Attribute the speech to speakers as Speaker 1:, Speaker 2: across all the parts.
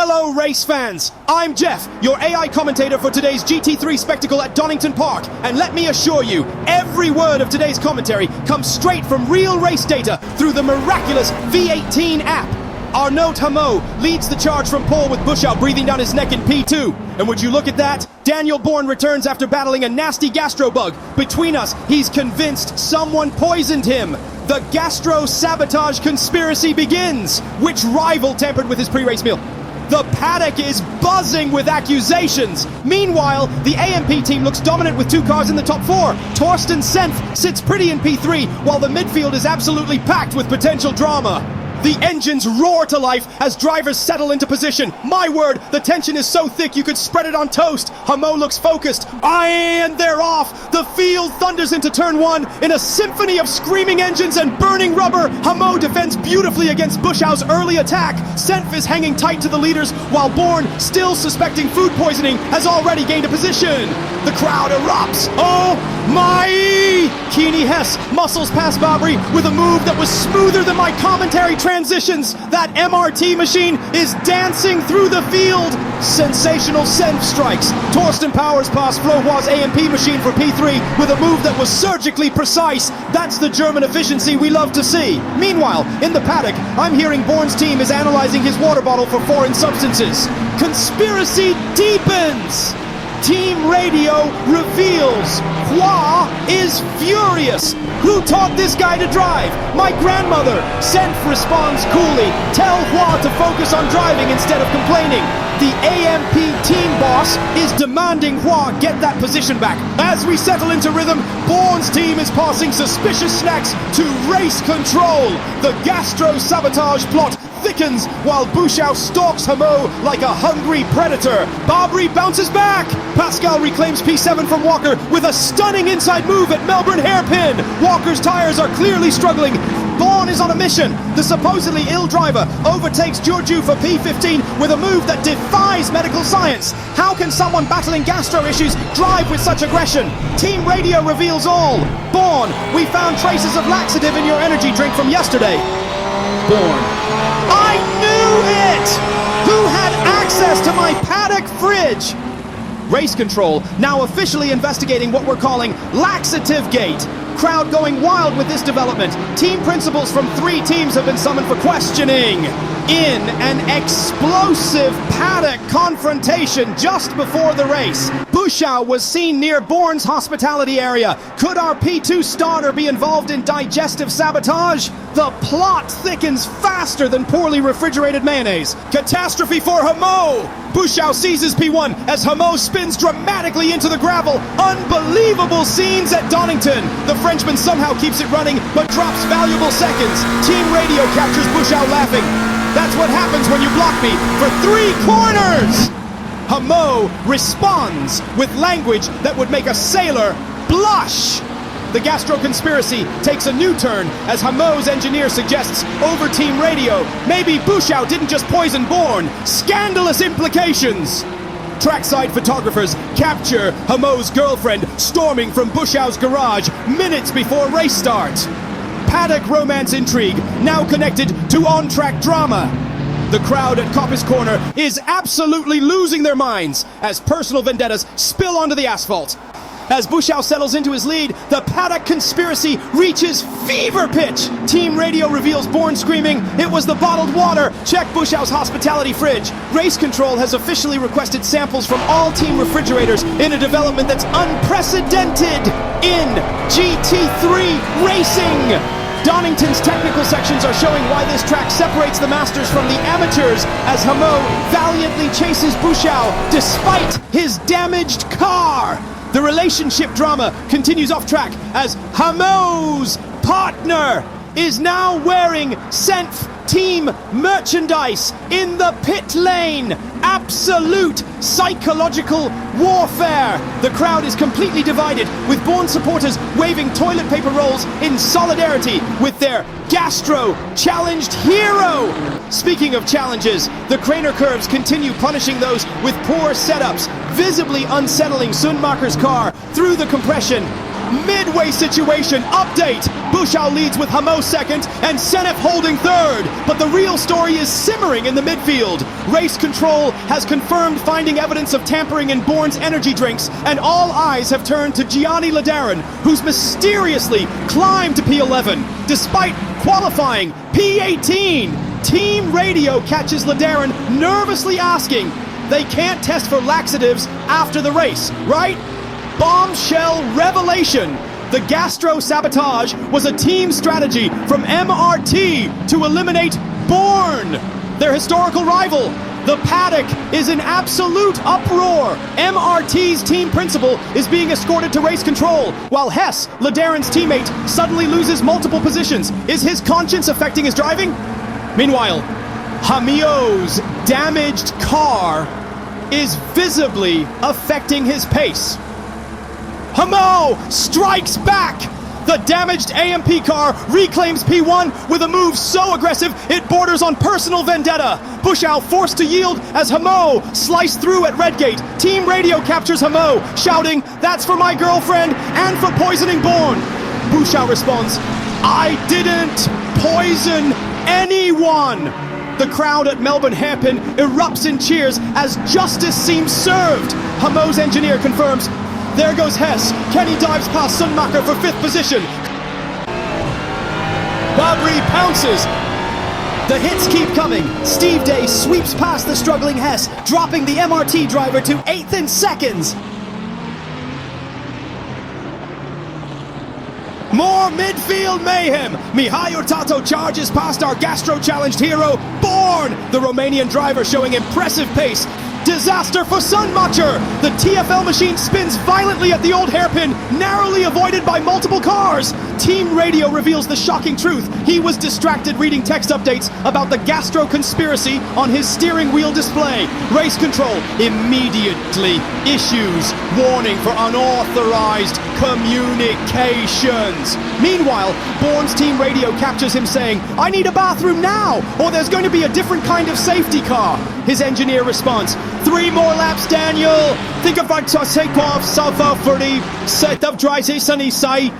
Speaker 1: Hello race fans, I'm Jeff, your AI commentator for today's GT3 spectacle at Donington Park, and let me assure you, every word of today's commentary comes straight from real race data through the miraculous V18 app. Arnaud Hameau leads the charge from pole with Bushau breathing down his neck in P2. And would you look at that? Daniel Bourne returns after battling a nasty gastro bug. Between us, he's convinced someone poisoned him. The gastro-sabotage conspiracy begins. Which rival tampered with his pre-race meal? The paddock is buzzing with accusations. Meanwhile, the AMP team looks dominant with two cars in the top four. Torsten Senf sits pretty in P3, while the midfield is absolutely packed with potential drama. The engines roar to life as drivers settle into position. My word, the tension is so thick you could spread it on toast. Hameau looks focused. And they're off. The field thunders into turn one in a symphony of screaming engines and burning rubber. Hameau defends beautifully against Bushau's early attack. Senf is hanging tight to the leaders, while Bourne, still suspecting food poisoning, has already gained a position. The crowd erupts. Oh my! Keeney Hess muscles past Babri with a move that was smoother than my commentary transitions. That MRT machine is dancing through the field. Sensational Senf strikes. Torsten powers past Flohois' AMP machine for P3 with a move that was surgically precise. That's the German efficiency we love to see. Meanwhile, in the paddock, I'm hearing Bourne's team is analyzing his water bottle for foreign substances. Conspiracy deepens. Team radio reveals Hua is furious. Who taught this guy to drive? My grandmother. Senf responds coolly. Tell Hua to focus on driving instead of complaining. The AMP team boss is demanding Hua get that position back. As we settle into rhythm, Bourne's team is passing suspicious snacks to race control. The gastro-sabotage plot thickens while Bushau stalks Hameau like a hungry predator. Babri bounces back. Pascal reclaims P7 from Walker with a stunning inside move at Melbourne hairpin. Walker's tires are clearly struggling. Bourne is on a mission. The supposedly ill driver overtakes Georgiou for P15 with a move that defies medical science. How can someone battling gastro issues drive with such aggression? Team radio reveals all. Bourne, we found traces of laxative in your energy drink from yesterday. Bourne. I knew it! Who had access to my paddock fridge? Race control now officially investigating what we're calling Laxative Gate. Crowd going wild with this development. Team principals from 3 teams have been summoned for questioning. In an explosive paddock confrontation just before the race, Bushau was seen near Bourne's hospitality area. Could our P2 starter be involved in digestive sabotage? The plot thickens faster than poorly refrigerated mayonnaise. Catastrophe for Hameau! Bushau seizes P1 as Hameau spins dramatically into the gravel. Unbelievable scenes at Donington. The Frenchman somehow keeps it running, but drops valuable seconds. Team radio captures Bushau laughing. That's what happens when you block me for 3 corners! Hameau responds with language that would make a sailor blush. The gastro conspiracy takes a new turn as Hameau's engineer suggests over team radio. Maybe Bushau didn't just poison Bourne. Scandalous implications! Trackside photographers capture Hameau's girlfriend storming from Bushau's garage minutes before race start. Paddock romance intrigue now connected to on-track drama. The crowd at Coppice Corner is absolutely losing their minds as personal vendettas spill onto the asphalt. As Bushau settles into his lead, the paddock conspiracy reaches fever pitch. Team radio reveals Bourne screaming, "It was the bottled water! Check Bushau's hospitality fridge!" Race control has officially requested samples from all team refrigerators in a development that's unprecedented in GT3 racing. Donington's technical sections are showing why this track separates the masters from the amateurs as Hameau valiantly chases Bushau despite his damaged car. The relationship drama continues off track as Hameau's partner is now wearing Senf team merchandise in the pit lane. Absolute psychological warfare. The crowd is completely divided, with Bourne supporters waving toilet paper rolls in solidarity with their gastro-challenged hero. Speaking of challenges, the Craner curves continue punishing those with poor setups, visibly unsettling Sundmacher's car through the compression. Midway situation update. Bushau leads with Hamo second and Senef holding third. But the real story is simmering in the midfield. Race Control has confirmed finding evidence of tampering in Bourne's energy drinks, and all eyes have turned to Gianni Ladarin, who's mysteriously climbed to P11 despite qualifying P18. Team Radio catches Ladarin nervously asking, they can't test for laxatives after the race, right? Bombshell revelation. The gastro sabotage was a team strategy from MRT to eliminate Bourne, their historical rival. The paddock is in absolute uproar. MRT's team principal is being escorted to race control, while Hess, Ladarin's teammate, suddenly loses multiple positions. Is his conscience affecting his driving? Meanwhile, Hamio's damaged car is visibly affecting his pace. Hamo strikes back! The damaged AMP car reclaims P1 with a move so aggressive it borders on personal vendetta. Bushau forced to yield as Hamo sliced through at Redgate. Team Radio captures Hamo, shouting, "That's for my girlfriend and for poisoning Bourne." Bushau responds, "I didn't poison anyone." The crowd at Melbourne Hairpin erupts in cheers as justice seems served. Hamo's engineer confirms, there goes Hess. Kenny dives past Sunmacher for 5th position. Babri pounces. The hits keep coming. Steve Day sweeps past the struggling Hess, dropping the MRT driver to 8th in seconds. More midfield mayhem. Mihai Hurtado charges past our gastro-challenged hero, Bourne. The Romanian driver showing impressive pace. Disaster for Sunmacher! The TFL machine spins violently at the old hairpin, narrowly avoided by multiple cars. Team Radio reveals the shocking truth. He was distracted reading text updates about the gastro conspiracy on his steering wheel display. Race Control immediately issues warning for unauthorized communications. Meanwhile, Bourne's Team Radio captures him saying, "I need a bathroom now, or there's going to be a different kind of safety car." His engineer responds, 3 more laps, Daniel. Think of right to take off, South for the set of dry sunny side.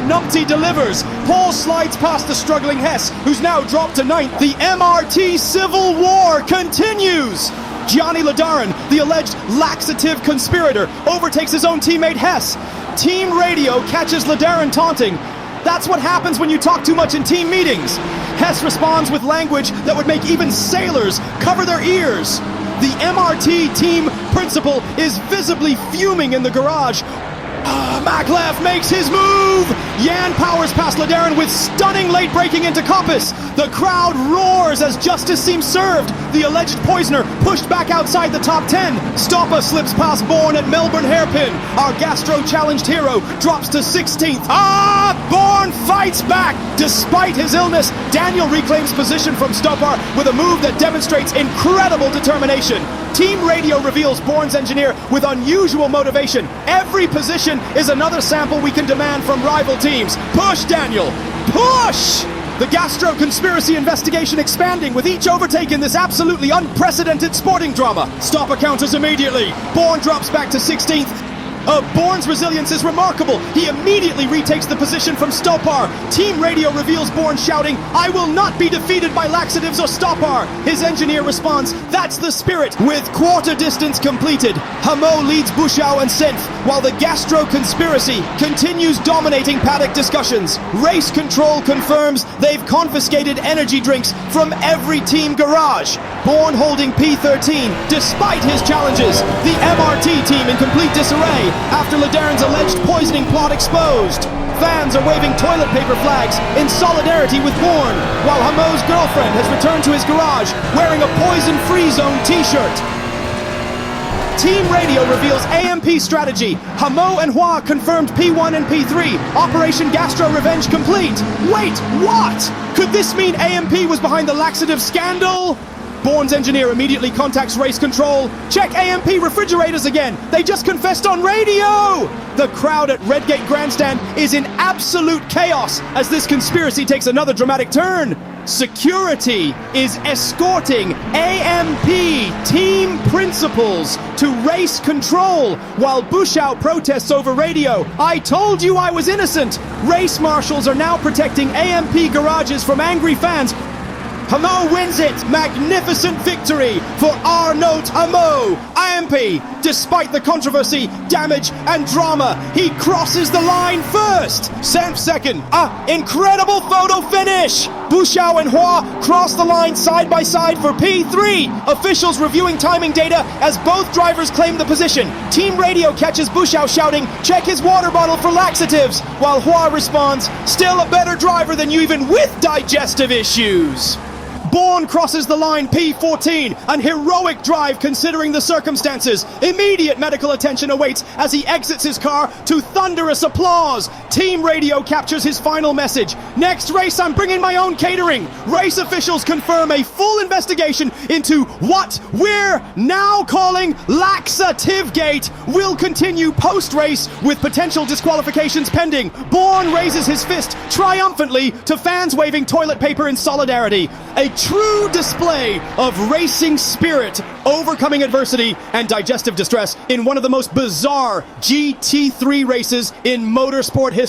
Speaker 1: Numpty delivers. Paul slides past the struggling Hess, who's now dropped to 9th. The MRT civil war continues. Gianni Ladarin, the alleged laxative conspirator, overtakes his own teammate Hess. Team Radio catches Ladarin taunting. That's what happens when you talk too much in team meetings. Hess responds with language that would make even sailors cover their ears. The MRT team principal is visibly fuming in the garage. Maglev makes his move! Jan powers past Ladarin with stunning late braking into Coppice. The crowd roars as justice seems served. The alleged poisoner pushed back outside the top 10. Stoppa slips past Bourne at Melbourne Hairpin. Our gastro-challenged hero drops to 16th. Bourne fights back! Despite his illness, Daniel reclaims position from Stoppar with a move that demonstrates incredible determination. Team Radio reveals Bourne's engineer with unusual motivation. Every position is another sample we can demand from rival teams. Push, Daniel! Push! The gastro conspiracy investigation expanding with each overtake in this absolutely unprecedented sporting drama. Stopper counters immediately. Bourne drops back to 16th. Bourne's resilience is remarkable. He immediately retakes the position from Stoppar. Team Radio reveals Bourne shouting, "I will not be defeated by laxatives or Stoppar." His engineer responds, "That's the spirit." With quarter distance completed, Hamo leads Bushau and Senf, while the gastro conspiracy continues dominating paddock discussions. Race Control confirms they've confiscated energy drinks from every team garage. Bourne holding P13 despite his challenges. The MRT team in complete disarray after Ladarin's alleged poisoning plot exposed. Fans are waving toilet paper flags in solidarity with Bourne, while Hamo's girlfriend has returned to his garage wearing a poison-free zone t-shirt. Team Radio reveals AMP strategy. Hamo and Hua confirmed P1 and P3. Operation Gastro Revenge complete. Wait, what? Could this mean AMP was behind the laxative scandal? Bourne's engineer immediately contacts Race Control. Check AMP refrigerators again. They just confessed on radio. The crowd at Redgate Grandstand is in absolute chaos as this conspiracy takes another dramatic turn. Security is escorting AMP team principals to race control while Bushau protests over radio. I told you I was innocent. Race marshals are now protecting AMP garages from angry fans. Hamo wins it! Magnificent victory for Arnaud Hamo! AMP, despite the controversy, damage and drama, he crosses the line first! Senf second. Incredible photo finish! Bushau and Hua cross the line side by side for P3. Officials reviewing timing data as both drivers claim the position. Team radio catches Bushau shouting, "Check his water bottle for laxatives," while Hua responds, "Still a better driver than you even with digestive issues." Bourne crosses the line P14, an heroic drive considering the circumstances. Immediate medical attention awaits as he exits his car to thunderous applause. Team radio captures his final message. "Next race, I'm bringing my own catering." Race officials confirm a full investigation into what we're now calling Laxativegate will continue post-race with potential disqualifications pending. Bourne raises his fist triumphantly to fans waving toilet paper in solidarity. A true display of racing spirit, overcoming adversity and digestive distress in one of the most bizarre GT3 races in motorsport history.